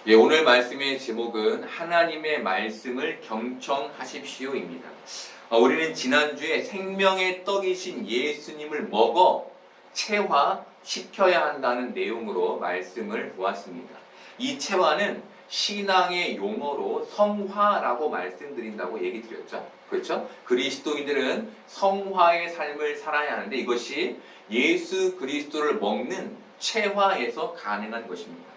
예, 오늘 말씀의 제목은 하나님의 말씀을 경청하십시오입니다. 우리는 지난주에 생명의 떡이신 예수님을 먹어 체화시켜야 한다는 내용으로 말씀을 보았습니다. 이 체화는 신앙의 용어로 성화라고 말씀드린다고 얘기 드렸죠. 그렇죠? 그리스도인들은 성화의 삶을 살아야 하는데 이것이 예수 그리스도를 먹는 체화에서 가능한 것입니다.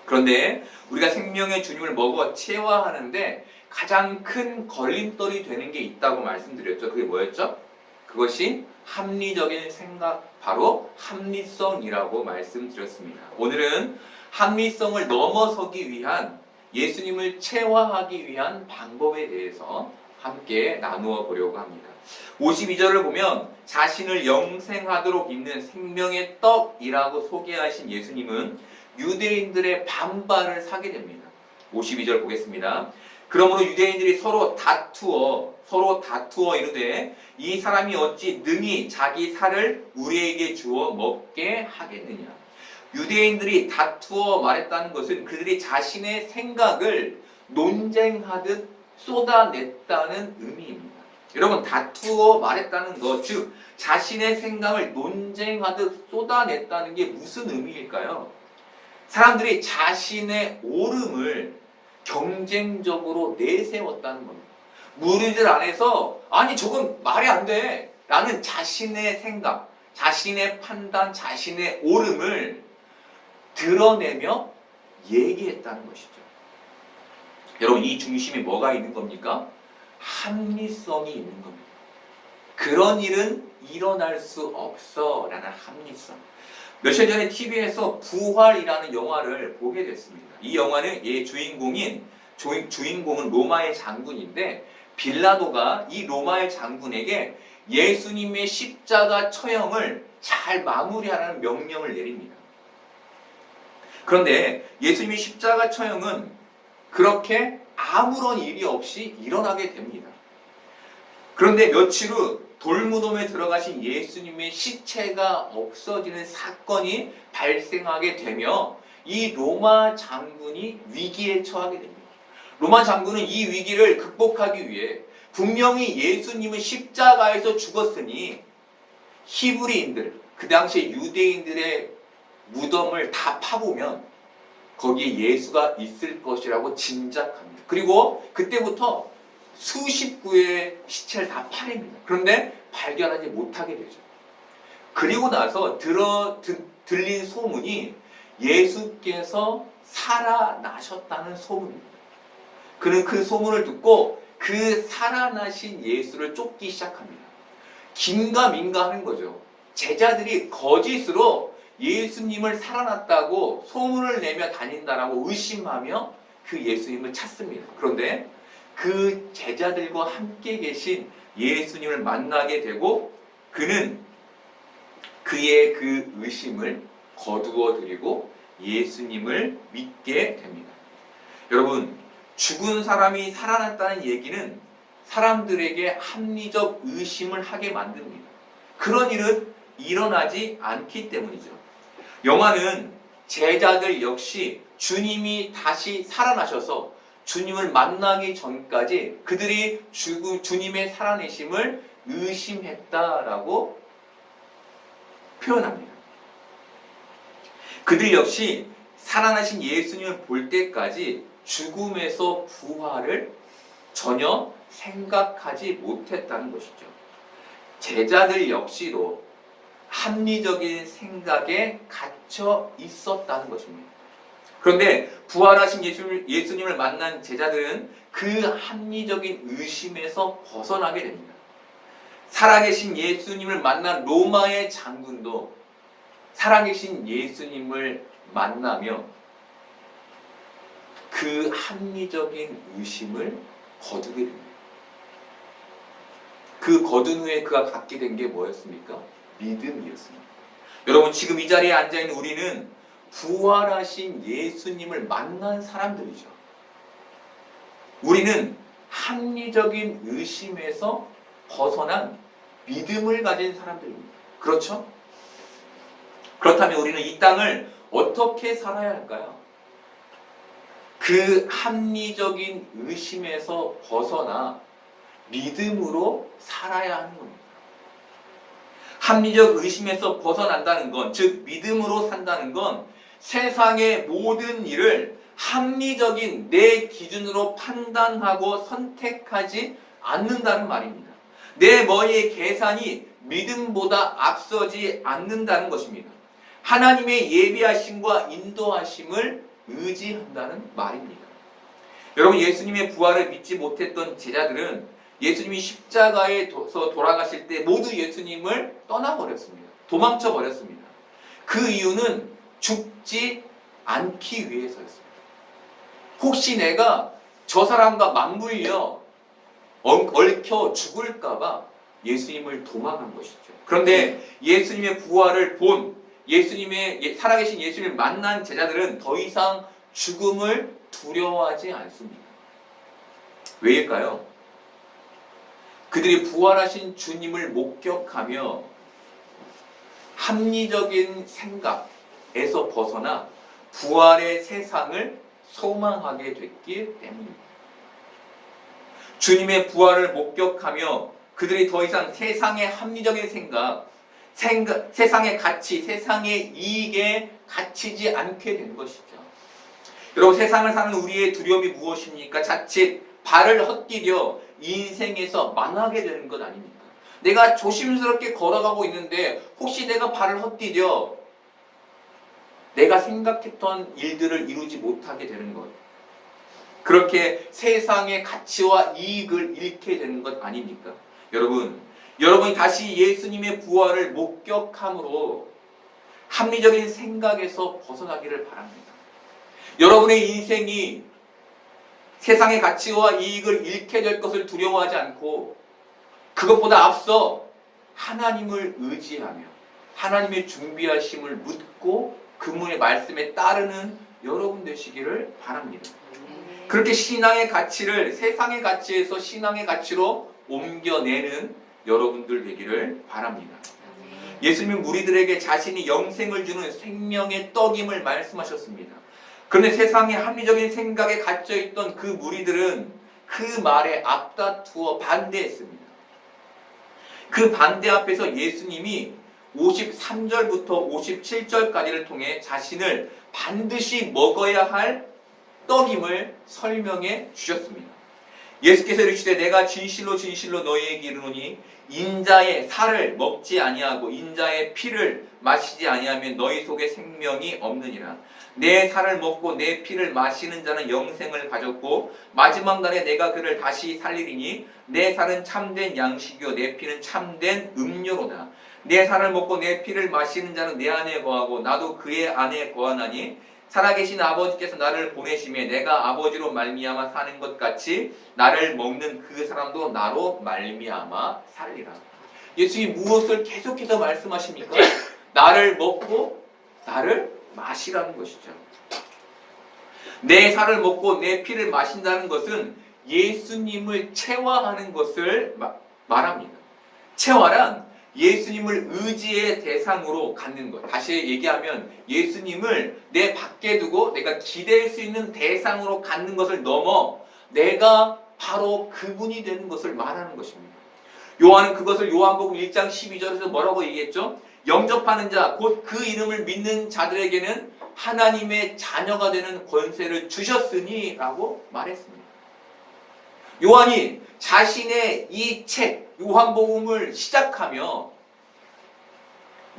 그런데 우리가 생명의 주님을 먹어 체화하는데 가장 큰 걸림돌이 되는 게 있다고 말씀드렸죠. 그게 뭐였죠? 그것이 합리적인 생각, 바로 합리성이라고 말씀드렸습니다. 오늘은 합리성을 넘어서기 위한, 예수님을 체화하기 위한 방법에 대해서 함께 나누어 보려고 합니다. 52절을 보면 자신을 영생하도록 있는 생명의 떡이라고 소개하신 예수님은 유대인들의 반발을 사게 됩니다. 52절 보겠습니다. 그러므로 유대인들이 서로 다투어 이르되 이 사람이 어찌 능히 자기 살을 우리에게 주어 먹게 하겠느냐. 유대인들이 다투어 말했다는 것은 그들이 자신의 생각을 논쟁하듯 쏟아냈다는 의미입니다. 여러분, 다투어 말했다는 것, 즉 자신의 생각을 논쟁하듯 쏟아냈다는 게 무슨 의미일까요? 사람들이 자신의 옳음을 경쟁적으로 내세웠다는 겁니다. 무리들 안에서 아니 저건 말이 안 돼 라는 자신의 생각, 자신의 판단, 자신의 옳음을 드러내며 얘기했다는 것이죠. 여러분, 이 중심에 뭐가 있는 겁니까? 합리성이 있는 겁니다. 그런 일은 일어날 수 없어 라는 합리성. 며칠 전에 TV에서 부활이라는 영화를 보게 됐습니다. 이 영화는 주인공은 로마의 장군인데 빌라도가 이 로마의 장군에게 예수님의 십자가 처형을 잘 마무리하라는 명령을 내립니다. 그런데 예수님의 십자가 처형은 그렇게 아무런 일이 없이 일어나게 됩니다. 그런데 며칠 후 돌무덤에 들어가신 예수님의 시체가 없어지는 사건이 발생하게 되며 이 로마 장군이 위기에 처하게 됩니다. 로마 장군은 이 위기를 극복하기 위해 분명히 예수님은 십자가에서 죽었으니 히브리인들, 그 당시에 유대인들의 무덤을 다 파보면 거기에 예수가 있을 것이라고 짐작합니다. 그리고 그때부터 수십 구의 시체를 다 파냅니다. 그런데 발견하지 못하게 되죠. 그리고 나서 들린 소문이 예수께서 살아나셨다는 소문입니다. 그는 그 소문을 듣고 그 살아나신 예수를 쫓기 시작합니다. 긴가민가 하는 거죠. 제자들이 거짓으로 예수님을 살아났다고 소문을 내며 다닌다라고 의심하며 그 예수님을 찾습니다. 그런데 그 제자들과 함께 계신 예수님을 만나게 되고 그는 그의 그 의심을 거두어 드리고 예수님을 믿게 됩니다. 여러분, 죽은 사람이 살아났다는 얘기는 사람들에게 합리적 의심을 하게 만듭니다. 그런 일은 일어나지 않기 때문이죠. 영화는 제자들 역시 주님이 다시 살아나셔서 주님을 만나기 전까지 그들이 주님의 살아내심을 의심했다라고 표현합니다. 그들 역시 살아나신 예수님을 볼 때까지 죽음에서 부활을 전혀 생각하지 못했다는 것이죠. 제자들 역시도 합리적인 생각에 갇혀 있었다는 것입니다. 그런데 부활하신 예수님을 만난 제자들은 그 합리적인 의심에서 벗어나게 됩니다. 살아계신 예수님을 만난 로마의 장군도 살아계신 예수님을 만나며 그 합리적인 의심을 거두게 됩니다. 그 거둔 후에 그가 갖게 된 게 뭐였습니까? 믿음이었습니다. 여러분, 지금 이 자리에 앉아있는 우리는 부활하신 예수님을 만난 사람들이죠. 우리는 합리적인 의심에서 벗어난 믿음을 가진 사람들입니다. 그렇죠? 그렇다면 우리는 이 땅을 어떻게 살아야 할까요? 그 합리적인 의심에서 벗어나 믿음으로 살아야 하는 겁니다. 합리적 의심에서 벗어난다는 건, 즉 믿음으로 산다는 건 세상의 모든 일을 합리적인 내 기준으로 판단하고 선택하지 않는다는 말입니다. 내 머리의 계산이 믿음보다 앞서지 않는다는 것입니다. 하나님의 예비하심과 인도하심을 의지한다는 말입니다. 여러분, 예수님의 부활을 믿지 못했던 제자들은 예수님이 십자가에서 돌아가실 때 모두 예수님을 떠나버렸습니다. 도망쳐버렸습니다. 그 이유는 죽지 않기 위해서였습니다. 혹시 내가 저 사람과 맞물려 얽혀 죽을까봐 예수님을 도망한 것이죠. 그런데 예수님의 부활을 본 예수님의 살아계신 예수님을 만난 제자들은 더 이상 죽음을 두려워하지 않습니다. 왜일까요? 그들이 부활하신 주님을 목격하며 합리적인 생각에서 벗어나 부활의 세상을 소망하게 됐기 때문입니다. 주님의 부활을 목격하며 그들이 더 이상 세상의 합리적인 생각, 세상의 가치, 세상의 이익에 갇히지 않게 된 것이죠. 여러분, 세상을 사는 우리의 두려움이 무엇입니까? 자칫 발을 헛디뎌 인생에서 망하게 되는 것 아닙니까? 내가 조심스럽게 걸어가고 있는데 혹시 내가 발을 헛디뎌 내가 생각했던 일들을 이루지 못하게 되는 것, 그렇게 세상의 가치와 이익을 잃게 되는 것 아닙니까? 여러분이 다시 예수님의 부활을 목격함으로 합리적인 생각에서 벗어나기를 바랍니다. 여러분의 인생이 세상의 가치와 이익을 잃게 될 것을 두려워하지 않고 그것보다 앞서 하나님을 의지하며 하나님의 준비하심을 묻고 그분의 말씀에 따르는 여러분 되시기를 바랍니다. 그렇게 신앙의 가치를 세상의 가치에서 신앙의 가치로 옮겨내는 여러분들 되기를 바랍니다. 예수님은 무리들에게 자신이 영생을 주는 생명의 떡임을 말씀하셨습니다. 그런데 세상의 합리적인 생각에 갇혀있던 그 무리들은 그 말에 앞다투어 반대했습니다. 그 반대 앞에서 예수님이 53절부터 57절까지를 통해 자신을 반드시 먹어야 할 떡임을 설명해 주셨습니다. 예수께서 이르시되 내가 진실로 진실로 너희에게 이르노니 인자의 살을 먹지 아니하고 인자의 피를 마시지 아니하면 너희 속에 생명이 없느니라. 내 살을 먹고 내 피를 마시는 자는 영생을 가졌고 마지막 날에 내가 그를 다시 살리리니 내 살은 참된 양식이요 내 피는 참된 음료로다. 내 살을 먹고 내 피를 마시는 자는 내 안에 거하고 나도 그의 안에 거하나니 살아계신 아버지께서 나를 보내심에 내가 아버지로 말미암아 사는 것 같이 나를 먹는 그 사람도 나로 말미암아 살리라. 예수님이 무엇을 계속해서 말씀하십니까? 나를 먹고 나를 마시라는 것이죠. 내 살을 먹고 내 피를 마신다는 것은 예수님을 체화하는 것을 말합니다. 체화란 예수님을 의지의 대상으로 갖는 것. 다시 얘기하면 예수님을 내 밖에 두고 내가 기댈 수 있는 대상으로 갖는 것을 넘어 내가 바로 그분이 되는 것을 말하는 것입니다. 요한은 그것을 요한복음 1장 12절에서 뭐라고 얘기했죠? 영접하는 자, 곧 그 이름을 믿는 자들에게는 하나님의 자녀가 되는 권세를 주셨으니 라고 말했습니다. 요한이 자신의 이 책, 요한복음을 시작하며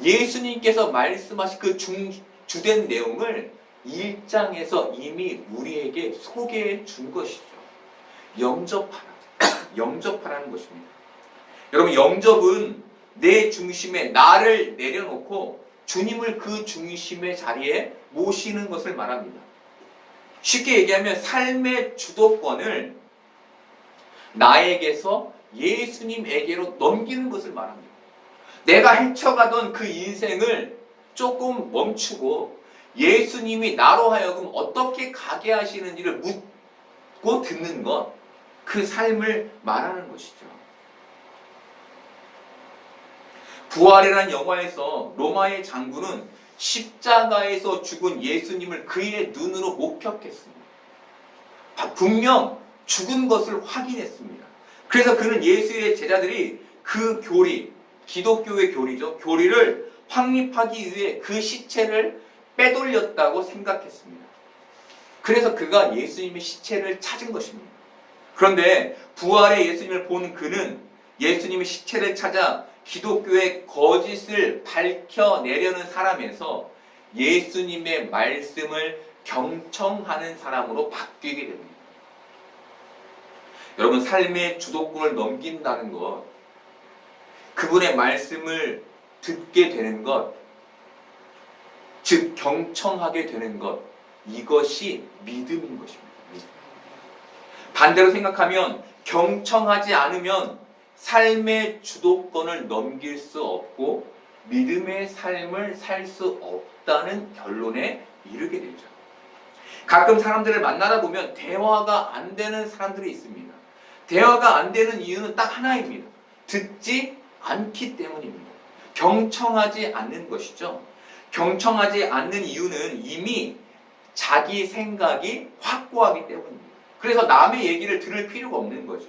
예수님께서 말씀하신 그 주된 내용을 1장에서 이미 우리에게 소개해 준 것이죠. 영접하라. 영접하라는 것입니다. 여러분, 영접은 내 중심에 나를 내려놓고 주님을 그 중심의 자리에 모시는 것을 말합니다. 쉽게 얘기하면 삶의 주도권을 나에게서 예수님에게로 넘기는 것을 말합니다. 내가 헤쳐가던 그 인생을 조금 멈추고 예수님이 나로 하여금 어떻게 가게 하시는지를 묻고 듣는 것, 그 삶을 말하는 것이죠. 부활이라는 영화에서 로마의 장군은 십자가에서 죽은 예수님을 그의 눈으로 목격했습니다. 분명 죽은 것을 확인했습니다. 그래서 그는 예수의 제자들이 그 교리, 기독교의 교리죠. 교리를 확립하기 위해 그 시체를 빼돌렸다고 생각했습니다. 그래서 그가 예수님의 시체를 찾은 것입니다. 그런데 부활의 예수님을 본 그는 예수님의 시체를 찾아 기독교의 거짓을 밝혀내려는 사람에서 예수님의 말씀을 경청하는 사람으로 바뀌게 됩니다. 여러분, 삶의 주도권을 넘긴다는 것, 그분의 말씀을 듣게 되는 것, 즉 경청하게 되는 것, 이것이 믿음인 것입니다. 반대로 생각하면 경청하지 않으면 삶의 주도권을 넘길 수 없고 믿음의 삶을 살 수 없다는 결론에 이르게 되죠. 가끔 사람들을 만나다 보면 대화가 안 되는 사람들이 있습니다. 대화가 안 되는 이유는 딱 하나입니다. 듣지 않기 때문입니다. 경청하지 않는 것이죠. 경청하지 않는 이유는 이미 자기 생각이 확고하기 때문입니다. 그래서 남의 얘기를 들을 필요가 없는 거죠.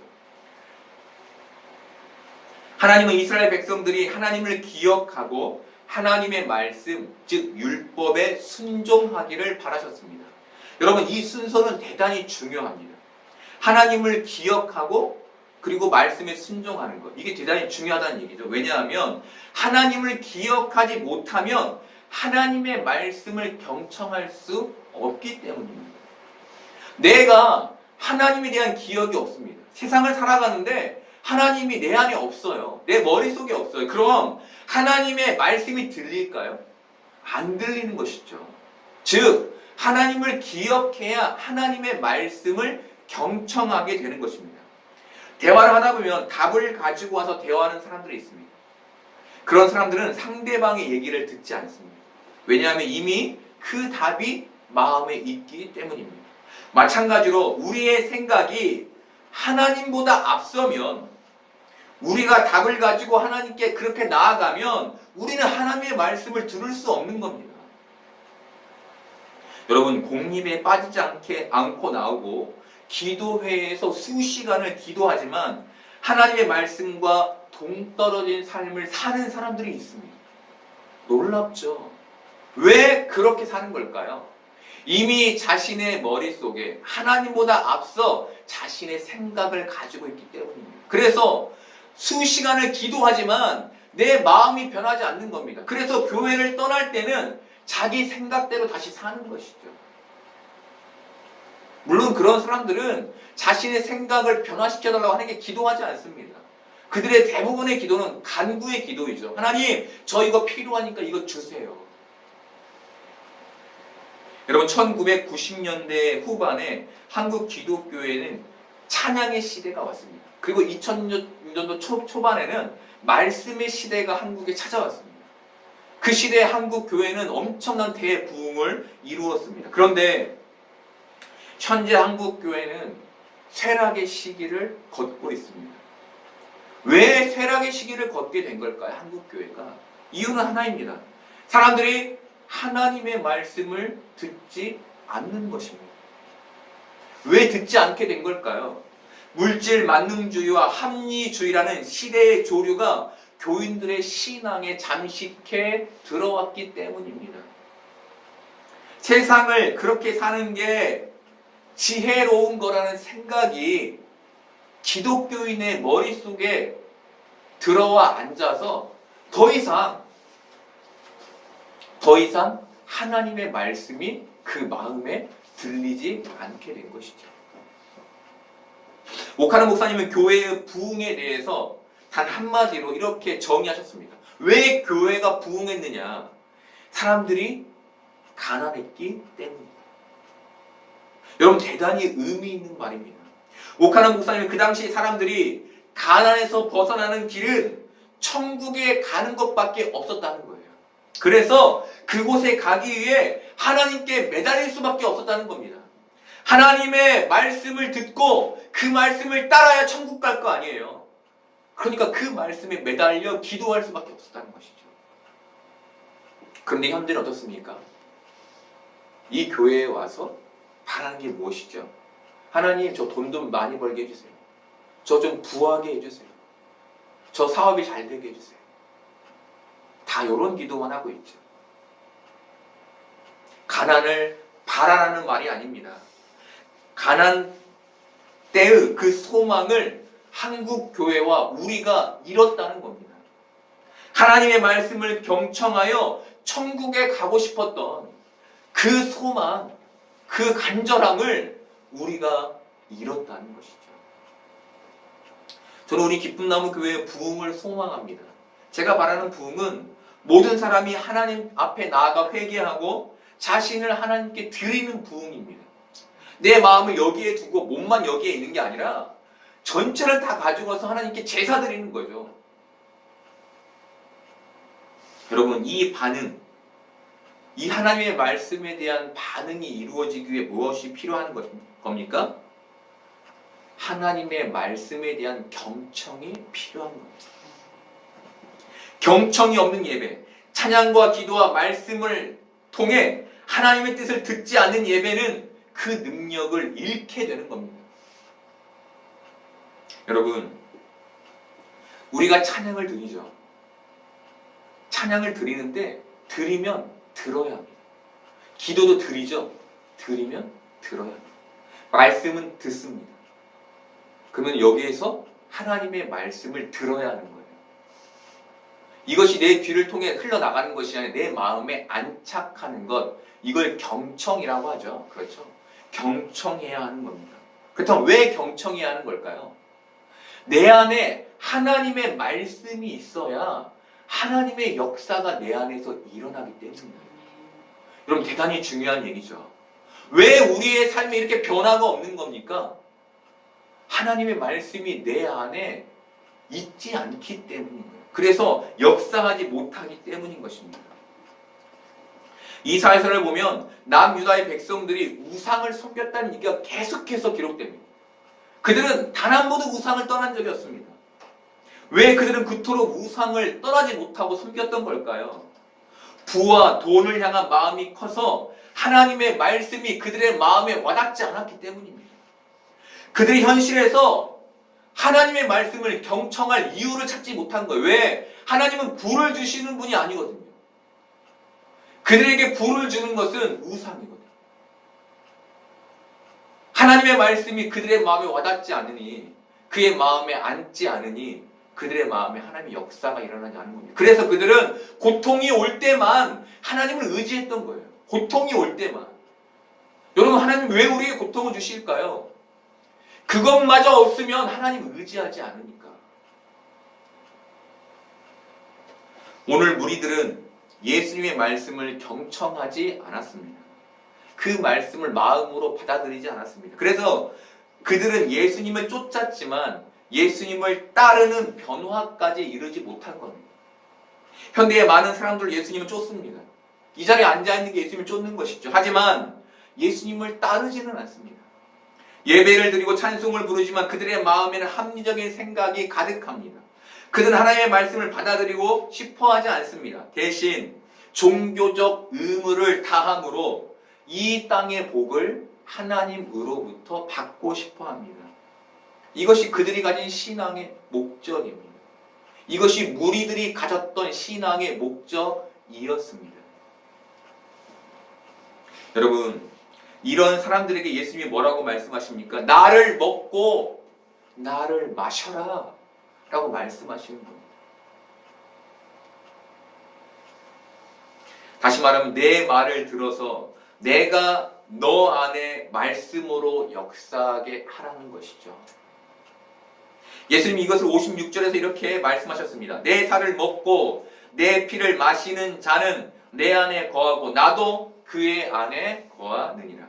하나님은 이스라엘 백성들이 하나님을 기억하고 하나님의 말씀, 즉 율법에 순종하기를 바라셨습니다. 여러분, 이 순서는 대단히 중요합니다. 하나님을 기억하고 그리고 말씀에 순종하는 것, 이게 대단히 중요하다는 얘기죠. 왜냐하면 하나님을 기억하지 못하면 하나님의 말씀을 경청할 수 없기 때문입니다. 내가 하나님에 대한 기억이 없습니다. 세상을 살아가는데 하나님이 내 안에 없어요. 내 머릿속에 없어요. 그럼 하나님의 말씀이 들릴까요? 안 들리는 것이죠. 즉 하나님을 기억해야 하나님의 말씀을 경청하게 되는 것입니다. 대화를 하다 보면 답을 가지고 와서 대화하는 사람들이 있습니다. 그런 사람들은 상대방의 얘기를 듣지 않습니다. 왜냐하면 이미 그 답이 마음에 있기 때문입니다. 마찬가지로 우리의 생각이 하나님보다 앞서면, 우리가 답을 가지고 하나님께 그렇게 나아가면 우리는 하나님의 말씀을 들을 수 없는 겁니다. 여러분, 공립에 빠지지 않고 나오고 기도회에서 수시간을 기도하지만 하나님의 말씀과 동떨어진 삶을 사는 사람들이 있습니다. 놀랍죠? 왜 그렇게 사는 걸까요? 이미 자신의 머릿속에 하나님보다 앞서 자신의 생각을 가지고 있기 때문입니다. 그래서 수시간을 기도하지만 내 마음이 변하지 않는 겁니다. 그래서 교회를 떠날 때는 자기 생각대로 다시 사는 것이죠. 물론 그런 사람들은 자신의 생각을 변화시켜달라고 하는 게 기도하지 않습니다. 그들의 대부분의 기도는 간구의 기도이죠. 하나님, 저 이거 필요하니까 이거 주세요. 여러분, 1990년대 후반에 한국 기독교회는 찬양의 시대가 왔습니다. 그리고 2000년도 초반에는 말씀의 시대가 한국에 찾아왔습니다. 그 시대에 한국 교회는 엄청난 대부흥을 이루었습니다. 그런데 현재 한국 교회는 쇠락의 시기를 걷고 있습니다. 왜 쇠락의 시기를 걷게 된 걸까요? 한국 교회가. 이유는 하나입니다. 사람들이 하나님의 말씀을 듣지 않는 것입니다. 왜 듣지 않게 된 걸까요? 물질 만능주의와 합리주의라는 시대의 조류가 교인들의 신앙에 잠식해 들어왔기 때문입니다. 세상을 그렇게 사는 게 지혜로운 거라는 생각이 기독교인의 머릿속에 들어와 앉아서 더 이상 하나님의 말씀이 그 마음에 들리지 않게 된 것이죠. 오카노 목사님은 교회의 부흥에 대해서 단 한마디로 이렇게 정의하셨습니다. 왜 교회가 부흥했느냐? 사람들이 가난했기 때문입니다. 여러분, 대단히 의미 있는 말입니다. 오카노 목사님은 그 당시 사람들이 가난에서 벗어나는 길은 천국에 가는 것밖에 없었다는 거예요. 그래서 그곳에 가기 위해 하나님께 매달릴 수밖에 없었다는 겁니다. 하나님의 말씀을 듣고 그 말씀을 따라야 천국 갈 거 아니에요. 그러니까 그 말씀에 매달려 기도할 수밖에 없었다는 것이죠. 그런데 현대는 어떻습니까? 이 교회에 와서 바라는 게 무엇이죠? 하나님 저 돈 좀 많이 벌게 해주세요. 저 좀 부하게 해주세요. 저 사업이 잘 되게 해주세요. 다 이런 기도만 하고 있죠. 가난을 바라라는 말이 아닙니다. 가난 때의 그 소망을 한국 교회와 우리가 잃었다는 겁니다. 하나님의 말씀을 경청하여 천국에 가고 싶었던 그 소망, 그 간절함을 우리가 잃었다는 것이죠. 저는 우리 기쁨나무 교회의 부흥을 소망합니다. 제가 바라는 부흥은 모든 사람이 하나님 앞에 나아가 회개하고 자신을 하나님께 드리는 부흥입니다. 내 마음을 여기에 두고 몸만 여기에 있는 게 아니라 전체를 다 가지고서 하나님께 제사 드리는 거죠. 여러분, 이 반응, 이 하나님의 말씀에 대한 반응이 이루어지기 위해 무엇이 필요한 겁니까? 하나님의 말씀에 대한 경청이 필요한 겁니다. 경청이 없는 예배, 찬양과 기도와 말씀을 통해 하나님의 뜻을 듣지 않는 예배는 그 능력을 잃게 되는 겁니다. 여러분, 우리가 찬양을 드리죠. 찬양을 드리는데 드리면 들어야 합니다. 기도도 드리죠. 드리면 들어야 합니다. 말씀은 듣습니다. 그러면 여기에서 하나님의 말씀을 들어야 하는 거예요. 이것이 내 귀를 통해 흘러나가는 것이 아니라 내 마음에 안착하는 것, 이걸 경청이라고 하죠. 그렇죠? 경청해야 하는 겁니다. 그렇다면 왜 경청해야 하는 걸까요? 내 안에 하나님의 말씀이 있어야 하나님의 역사가 내 안에서 일어나기 때문입니다. 여러분, 대단히 중요한 얘기죠. 왜 우리의 삶에 이렇게 변화가 없는 겁니까? 하나님의 말씀이 내 안에 있지 않기 때문인 거예요. 그래서 역사하지 못하기 때문인 것입니다. 이사야서를 보면 남유다의 백성들이 우상을 섬겼다는 얘기가 계속해서 기록됩니다. 그들은 단 한 번도 우상을 떠난 적이 없습니다. 왜 그들은 그토록 우상을 떠나지 못하고 섬겼던 걸까요? 부와 돈을 향한 마음이 커서 하나님의 말씀이 그들의 마음에 와닿지 않았기 때문입니다. 그들이 현실에서 하나님의 말씀을 경청할 이유를 찾지 못한 거예요. 왜? 하나님은 부를 주시는 분이 아니거든요. 그들에게 부를 주는 것은 우상이거든요. 하나님의 말씀이 그들의 마음에 와닿지 않으니, 그의 마음에 앉지 않으니 그들의 마음에 하나님의 역사가 일어나지 않는 겁니다. 그래서 그들은 고통이 올 때만 하나님을 의지했던 거예요. 고통이 올 때만. 여러분, 하나님 왜 우리에게 고통을 주실까요? 그것마저 없으면 하나님을 의지하지 않으니까. 오늘 무리들은 예수님의 말씀을 경청하지 않았습니다. 그 말씀을 마음으로 받아들이지 않았습니다. 그래서 그들은 예수님을 쫓았지만 예수님을 따르는 변화까지 이르지 못한 겁니다. 현대의 많은 사람들 예수님을 쫓습니다. 이 자리에 앉아있는 게 예수님을 쫓는 것이죠. 하지만 예수님을 따르지는 않습니다. 예배를 드리고 찬송을 부르지만 그들의 마음에는 합리적인 생각이 가득합니다. 그들은 하나님의 말씀을 받아들이고 싶어하지 않습니다. 대신 종교적 의무를 다함으로 이 땅의 복을 하나님으로부터 받고 싶어합니다. 이것이 그들이 가진 신앙의 목적입니다. 이것이 무리들이 가졌던 신앙의 목적이었습니다. 여러분, 이런 사람들에게 예수님이 뭐라고 말씀하십니까? 나를 먹고 나를 마셔라 라고 말씀하시는 겁니다. 다시 말하면 내 말을 들어서 내가 너 안에 말씀으로 역사하게 하라는 것이죠. 예수님이 이것을 56절에서 이렇게 말씀하셨습니다. 내 살을 먹고 내 피를 마시는 자는 내 안에 거하고 나도 그의 안에 거하느니라.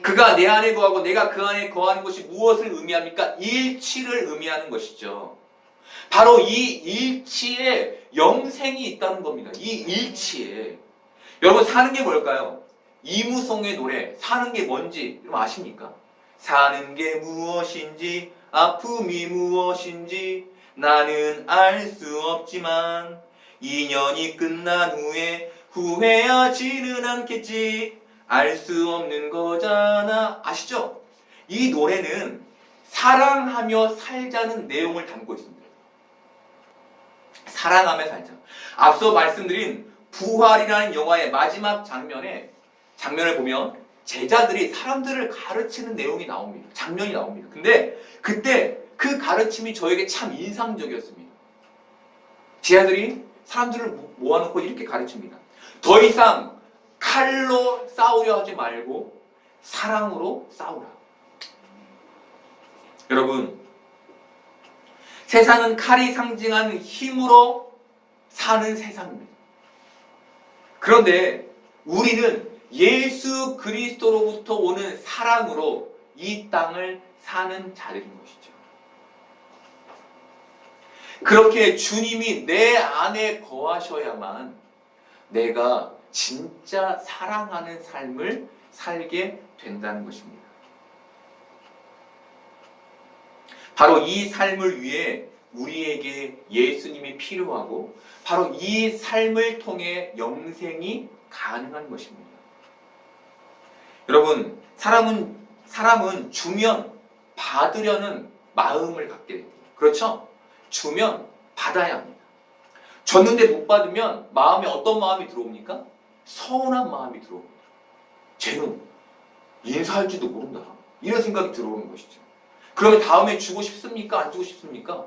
그가 내 안에 거하고 내가 그 안에 거하는 것이 무엇을 의미합니까? 일치를 의미하는 것이죠. 바로 이 일치에 영생이 있다는 겁니다. 이 일치에. 여러분, 사는 게 뭘까요? 이무송의 노래 사는 게 뭔지 여러분 아십니까? 사는 게 무엇인지 아픔이 무엇인지 나는 알 수 없지만 2년이 끝난 후에 후회하지는 않겠지. 알 수 없는 거잖아. 아시죠? 이 노래는 사랑하며 살자는 내용을 담고 있습니다. 사랑하며 살자. 앞서 말씀드린 부활이라는 영화의 마지막 장면을 보면 제자들이 사람들을 가르치는 내용이 나옵니다. 장면이 나옵니다. 근데 그때 그 가르침이 저에게 참 인상적이었습니다. 제자들이 사람들을 모아놓고 이렇게 가르칩니다. 더 이상 칼로 싸우려 하지 말고 사랑으로 싸우라. 여러분, 세상은 칼이 상징하는 힘으로 사는 세상입니다. 그런데 우리는 예수 그리스도로부터 오는 사랑으로 이 땅을 사는 자들인 것이죠. 그렇게 주님이 내 안에 거하셔야만 내가 진짜 사랑하는 삶을 살게 된다는 것입니다. 바로 이 삶을 위해 우리에게 예수님이 필요하고 바로 이 삶을 통해 영생이 가능한 것입니다. 여러분, 사람은 주면 받으려는 마음을 갖게 됩니다. 그렇죠? 주면 받아야 합니다. 줬는데 못 받으면 마음에 어떤 마음이 들어옵니까? 서운한 마음이 들어옵니다. 쟤는 인사할지도 모른다. 이런 생각이 들어오는 것이죠. 그러면 다음에 주고 싶습니까? 안 주고 싶습니까?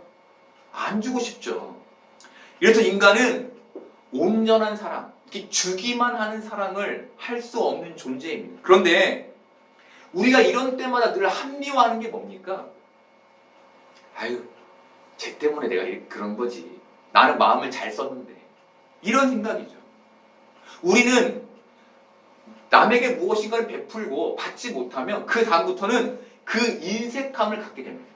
안 주고 싶죠. 이래서 인간은 온전한 사랑, 이렇게 주기만 하는 사랑을 할 수 없는 존재입니다. 그런데 우리가 이런 때마다 늘 합리화하는 게 뭡니까? 아유, 쟤 때문에 내가 그런 거지. 나는 마음을 잘 썼는데. 이런 생각이죠. 우리는 남에게 무엇인가를 베풀고 받지 못하면 그 다음부터는 그 인색함을 갖게 됩니다.